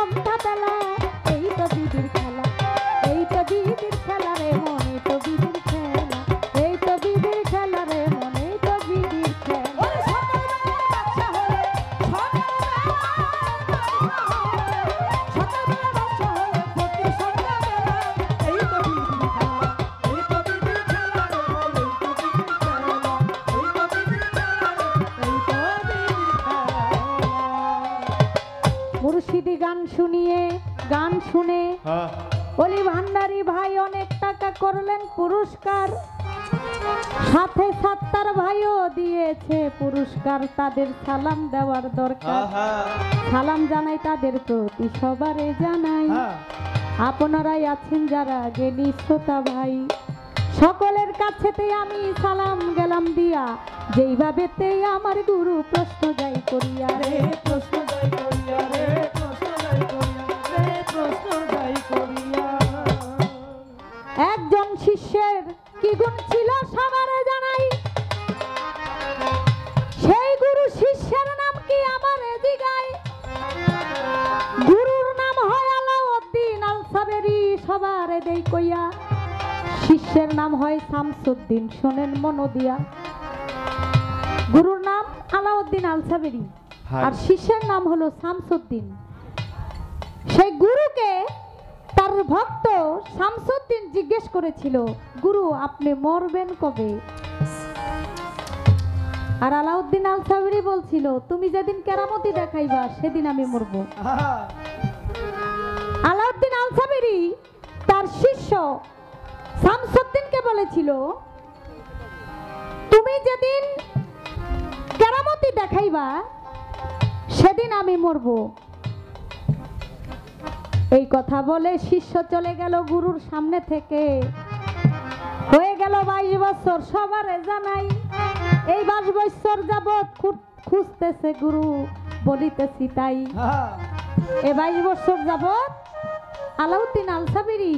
সন্ধ্যাবেলা এই তো বিধির খেলা, এই তো বিধির খেলা রে মন, এই তো বিধির খেলা, এই তো বিধির খেলা রে মন, এই তো বিধির খেলা। মুর্শিদি গান শুনিয়ে গান শুনে অলি ভান্ডারী ভাই অনেক টাকা করলেন পুরস্কার, সাথে সাত্তার ভাইও দিয়েছে পুরস্কার। তাদের সালাম দেওয়ার দরকার, সালাম জানাই তাদের প্রতি সবারে জানাই। আপনারাই আছেন যারা জ্ঞানী শ্রোতা ভাই, সকলের কাছেতে আমি সালাম গেলাম দিয়া, যেইভাবেতে আমার গুরু প্রশ্ন যাই করিয়া রে, প্রশ্ন যাই করিয়া রে, প্রশ্ন যাই করিয়া রে, প্রশ্ন যাই করিয়া। একজন শিষ্যের কি গুণ ছিল সবারে জানাই, সেই গুরু শিষ্যের নাম কি আমারে জিগায়। গুরুর নাম হয় আলাউদ্দিন আল সাবেরি, সবারে দেই কইয়া। শিষ্যের নাম হয় শামসুদ্দিন, শোনেন মন দিয়া। গুরুর নাম আলাউদ্দিন আল সাবেরি আর শিষ্যের নাম হলো শামসুদ্দিন। সেই গুরুকে তার ভক্ত শামসুদ্দিন জিজ্ঞেস করেছিল, গুরু আপনি মরবেন কবে? আর আলাউদ্দিন আল সাবেরি বলছিল, তুমি যেদিন কেরামতি দেখাইবা সেদিন আমি মরব। আলাউদ্দিন আল সাবেরি তার শিষ্য শামসুদ্দিনকে বলেছিল, তুমি যেদিন কেরামতি দেখাইবা সেদিন আমি মরব। এই কথা বলে শিষ্য চলে গেল গুরুর সামনে থেকে। হয়ে গেল 22 বছর, সবারে জানাই। এই 22 বছর যাবৎ খুঁজতেছে গুরু, বলিতেছি তাই। এই 22 বছর যাবৎ আলাউদ্দিন আল সাবেরি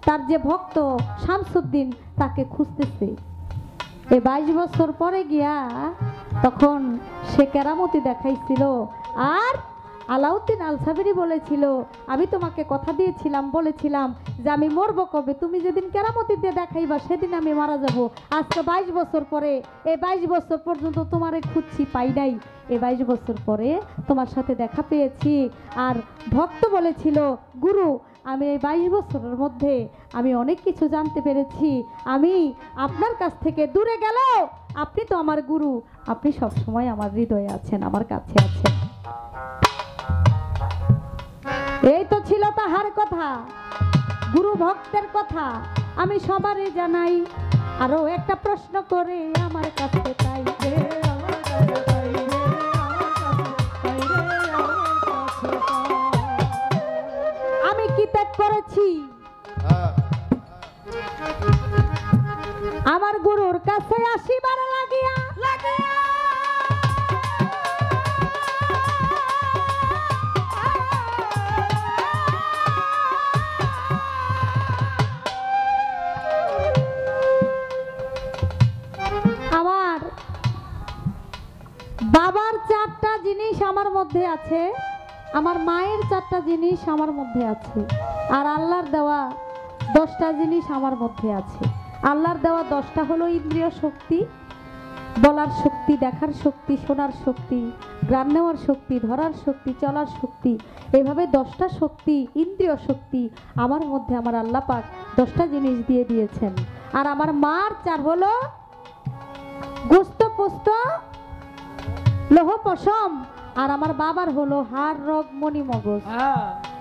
তার যে ভক্ত শামসুদ্দিন তাকে খুঁজতেছে। এই 22 বছর পরে গিয়া তখন সে কেরামতি দেখাইছিল। আর আলাউদ্দিন আল সাবেরি বলেছিল, আমি তোমাকে কথা দিয়েছিলাম, বলেছিলাম যে আমি মরবো কবে, তুমি যেদিন কেরামতি দিয়ে দেখাইবা সেদিন আমি মারা যাব। আজকে 22 বছর পরে, এই 22 বছর পর্যন্ত তোমারে খুঁজছি, পাই নাই। এই 22 বছর পরে তোমার সাথে দেখা পেয়েছি। আর ভক্ত বলেছিল, গুরু আমি এই 22 বছরের মধ্যে আমি অনেক কিছু জানতে পেরেছি। আমি আপনার কাছ থেকে দূরে গেল, আপনি তো আমার গুরু, আপনি সব সময় আমার হৃদয়ে আছেন, আমার কাছে আছেন। এই তো ছিল তাহার কথা, গুরু ভক্তের কথা আমি সবারই জানাই। আরো একটা প্রশ্ন করে আমার কাছে তাই রে, আমার কাছে তাই রে, আমার কাছে তাই রে, আমার কাছে তাই। আমি কি ত্যাগ করেছি আমার গুরুর কাছে আসিবার লাগিয়া, আমার বাবার 4টা জিনিস আমার মধ্যে আছে, আমার মায়ের 4টা জিনিস আমার মধ্যে আছে, আর আল্লাহর দেওয়া 10টা জিনিস আমার মধ্যে আছে। আল্লাহর দেওয়া 10টা হলো ইন্দ্রিয় শক্তি, বলার শক্তি, দেখার শক্তি, শোনার শক্তি, গ্রাণ নেওয়ার শক্তি, ধরার শক্তি, চলার শক্তি। এইভাবে 10টা শক্তি, ইন্দ্রিয় শক্তি আমার মধ্যে আমার আল্লাহ পাক 10টা জিনিস দিয়ে দিয়েছেন। আর আমার মার 4 হলো গোস্ত, পোস্ত, লৌহ, পশম। আর আমার বাবার হলো হাড়, রগ, মণি, মগজ।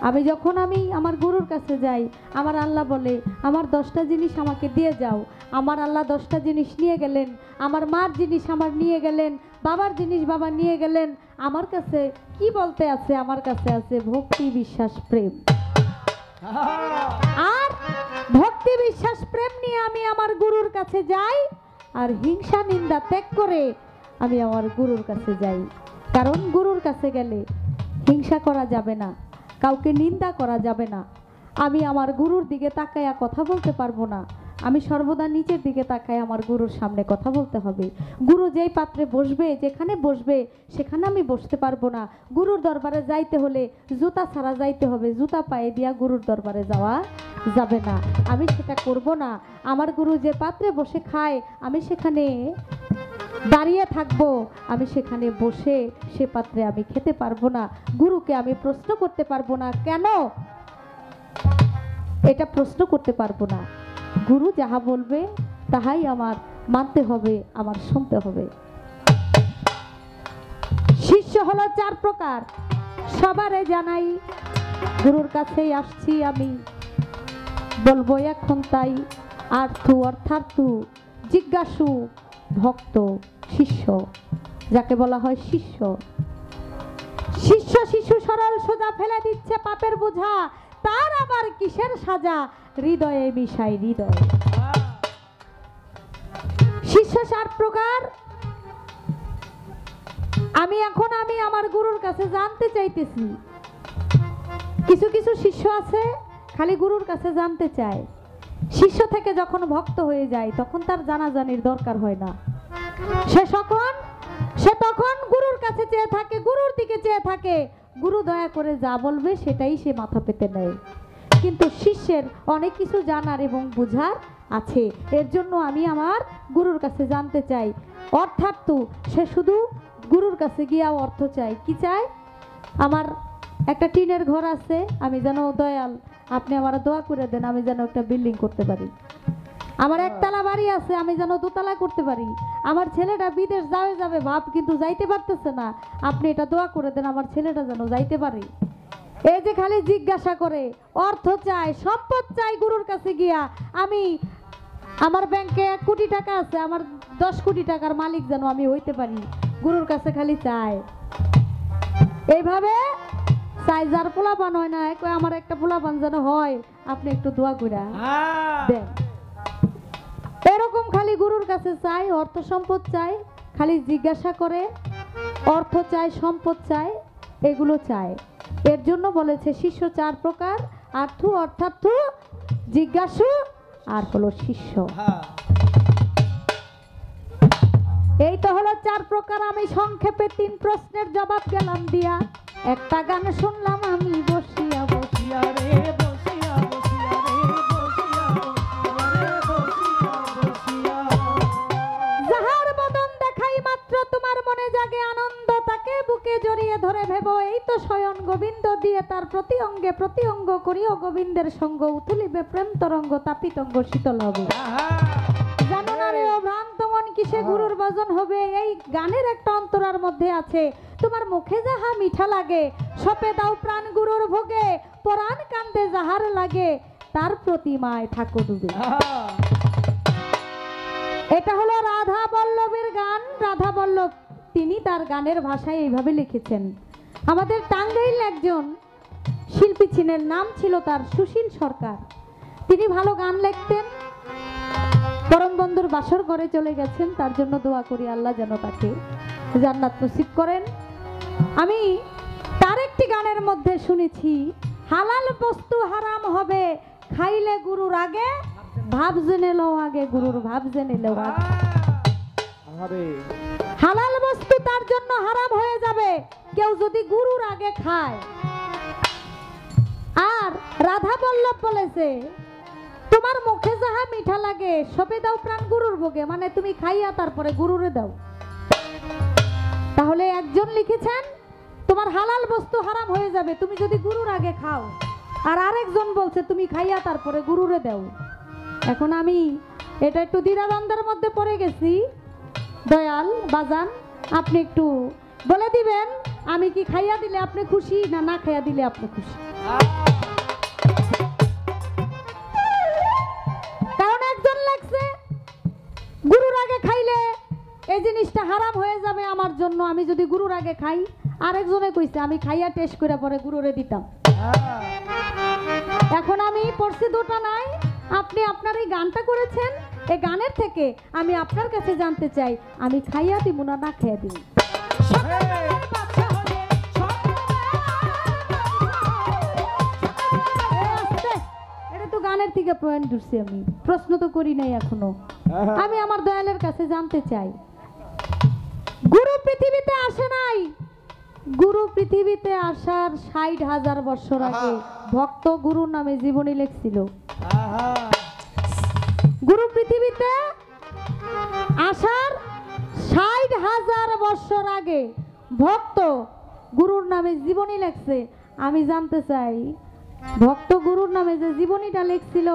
আমি যখন আমার গুরুর কাছে যাই, আমার আল্লাহ বলে আমার 10টা জিনিস আমাকে দিয়ে যাও। আমার আল্লাহ 10টা জিনিস নিয়ে গেলেন, আমার মার জিনিস আমার নিয়ে গেলেন, বাবার জিনিস বাবা নিয়ে গেলেন। আমার কাছে কি বলতে আছে? আমার কাছে আছে ভক্তি, বিশ্বাস, প্রেম। আর ভক্তি, বিশ্বাস, প্রেম নিয়ে আমি আমার গুরুর কাছে যাই। আর হিংসা, নিন্দা ত্যাগ করে আমি আমার গুরুর কাছে যাই। কারণ গুরুর কাছে গেলে হিংসা করা যাবে না, কাউকে নিন্দা করা যাবে না। আমি আমার গুরুর দিকে তাকাইয়া কথা বলতে পারবো না, আমি সর্বদা নিচের দিকে তাকাই, আমার গুরুর সামনে কথা বলতে হবে। গুরু যেই পাত্রে বসবে, যেখানে বসবে সেখানে আমি বসতে পারবো না। গুরুর দরবারে যাইতে হলে জুতা ছাড়া যাইতে হবে, জুতা পায়ে দিয়া গুরুর দরবারে যাওয়া যাবে না। আমি সেটা করব না। আমার গুরু যে পাত্রে বসে খায়, আমি সেখানে দাঁড়িয়ে থাকবো, আমি সেখানে বসে সে পাত্রে আমি খেতে পারবো না। গুরুকে আমি প্রশ্ন করতে পারবো না। কেন এটা প্রশ্ন করতে পারবো না? গুরু যাহা বলবে তাহাই আমার মানতে হবে, আমার শুনতে হবে। শিষ্য হলো 4 প্রকার, সবারে জানাই। গুরুর কাছেই আসছি আমি, বলবো এখন তাই। আর্থু অর্থার্থু, জিজ্ঞাসু, ভক্ত, শিষ্য, যাকে বলা হয় শিষ্য। শিষ্য শিশু সরল সোজা ফেলে দিচ্ছে পাপের বোঝা, তার আবার কিসের সাজা, হৃদয়ে মিশাই হৃদয়। শিষ্য 4 প্রকার। আমি আমার গুরুর কাছে জানতে চাইতেছি। কিছু কিছু শিষ্য আছে খালি গুরুর কাছে জানতে চায়। শিষ্য থেকে যখন ভক্ত হয়ে যায় তখন তার জানাজানির দরকার হয় না। সে তখন গুরুর কাছে চেয়ে থাকে, গুরুর দিকে চেয়ে থাকে। গুরু দয়া করে যা বলবে সেটাই সে মাথা পেতে নেয়। কিন্তু শিষ্যের অনেক কিছু জানার এবং বুঝার আছে। এর জন্য আমি আমার গুরুর কাছে জানতে চাই। অর্থাৎ সে শুধু গুরুর কাছে গিয়া অর্থ চাই। কি চাই? আমার একটা টিনের ঘর আছে, আমি যেন দয়াল আপনি আমার দোয়া করে দেন, আমি যেন একটা বিল্ডিং করতে পারি। আমার একতলা বাড়ি আছে, আমি যেন দোতলা করতে পারি। আমার ছেলেটা বিদেশ যাবে বাপ, কিন্তু যাইতে পারতেছে না, আপনি এটা দোয়া করে দেন আমার ছেলেটা যেন যাইতে পারে। এই যে খালি জিজ্ঞাসা করে, অর্থ চাই, সম্পদ চাই গুরুর কাছে গিয়া। আমি আমার ব্যাংকে 1 কোটি টাকা আছে, আমার 10 কোটি টাকার মালিক যেন আমি হইতে পারি, গুরুর কাছে খালি চাই। এইভাবে চাই। যার পোলাপান হয় না, আমার একটা পোলাপান যেন হয়, আপনি একটু দোয়া করে দেন। এরকম খালি গুরুর কাছে চাই, অর্থ সম্পদ চাই, খালি জিজ্ঞাসা করে, অর্থ চাই, সম্পদ চাই, এগুলো চাই। এর জন্য বলেছে শিষ্য 4 প্রকার, আর্থু অর্থার্থু, জিজ্ঞাসু আর হলো শিষ্য। এই তো হলো 4 প্রকার। আমি সংক্ষেপে 3 প্রশ্নের জবাব গেলাম দিয়া। একটা গান শুনলাম আমি বসিয়া বসিয়া রে, বসিয়া বসিয়া রে, বসিয়া বসিয়া। যাহার বদন দেখাই মাত্র তোমার মনে জাগে আনন্দ, তাকে বুকে জড়িয়ে ধরে ভেবো এই তো স্বয়ং গোবিন্দ, দিয়ে তার প্রতি অঙ্গে প্রতি অঙ্গ করিও গোবিন্দের সঙ্গ, উথুলিবে প্রেম তরঙ্গ, তাপিতঙ্গ শীতল হবে। জানো না রে ও ভ্রান্ত মন, কিসে গুরুর ভজন হবে? এই গানের একটা অন্তরার মধ্যে আছে, তোমার মুখে যাহা মিঠা লাগে, সপে দাও প্রাণ গুরুর ভোগে, পরাণ কান্দে যাহার লাগে, তার প্রতিমায় থাকো ডুবে। এটা হলো রাধা বল্লভের গান। রাধা বল্লভ তিনি তার গানের ভাষায় এইভাবে লিখেছেন। আমাদের টাঙ্গাইল একজন শিল্পী ছিলেন, নাম ছিল তার সুশীল সরকার। তিনি ভালো গান লিখতেন। পরম বন্ধুর বাসর ঘরে চলে গেছেন, তার জন্য দোয়া করি আল্লাহ যেন তাকে জান্নাত নসিব করেন। আমি তার একটি গানের মধ্যে শুনেছি, হালাল বস্তু হারাম হবে, খাইলে গুরুর আগে ভাব জেনে লও আগে, গুরুর ভাব জেনে লও আগে। হালাল বস্তু তার জন্য হারাম হয়ে যাবে কেউ যদি গুরুর আগে খায়। আর রাধা বল্লভ বলেছে, তোমার মুখে যাহা মিঠা লাগে, সবে দাও প্রাণ গুরুর ভোগে, মানে তুমি খাইয়া তারপরে গুরুরে দাও। তাহলে একজন লিখেছেন তোমার হালাল বস্তু হারাম হয়ে যাবে তুমি যদি গুরুর আগে খাও, আর আরেকজন বলছে তুমি খাইয়া তারপরে গুরুরে দাও। এখন আমি এটা একটু দ্বিধাদ্বন্দ্বের মধ্যে পড়ে গেছি। দয়াল বাজান, আপনি একটু বলে দিবেন, আমি কি খাইয়া দিলে আপনি খুশি, না না খাইয়া দিলে আপনি খুশি? কারণ একজন লাগছে গুরুর আগে খাইলে এই জিনিসটা হারাম হয়ে যাবে আমার জন্য, আমি যদি গুরুর আগে খাই। আরেকজনে কইছে আমি খাইয়া টেস্ট করে পরে গুরুরে দিতাম। এখন আমি পড়ছি দুটা নাই, আপনি আপনার এই গানটা করেছেন, এই গানের থেকে আমি আপনার কাছে জানতে চাই, আমি খাইয়া দিব না না খাইয়া দিব? এটা তো গানের দুনিয়ার থেকে পয়েন্ট ধরছি, আমি প্রশ্ন তো করি নাই এখনো। আমি আমার দয়ালের কাছে জানতে চাই, গুরু পৃথিবীতে আসে নাই, গুরু পৃথিবীতে আসার ৬০,০০০ বছর আগে ভক্ত গুরু নামে জীবনী লিখছিল। গুরু পৃথিবীতে আসার ৬০,০০০ বছর আগে ভক্ত গুরুর নামে জীবনী লেখছে। আমি জানতে চাই, ভক্ত গুরুর নামে যে জীবনীটা লিখছিল,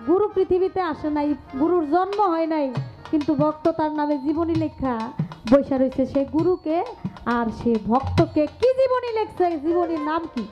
গুরু পৃথিবীতে আসে নাই, গুরুর জন্ম হয় নাই, কিন্তু ভক্ত তার নামে জীবনী লেখা বৈশা রয়েছে। সে গুরুকে আর সে ভক্তকে কি জীবনী লেখছে, জীবনীর নাম কি?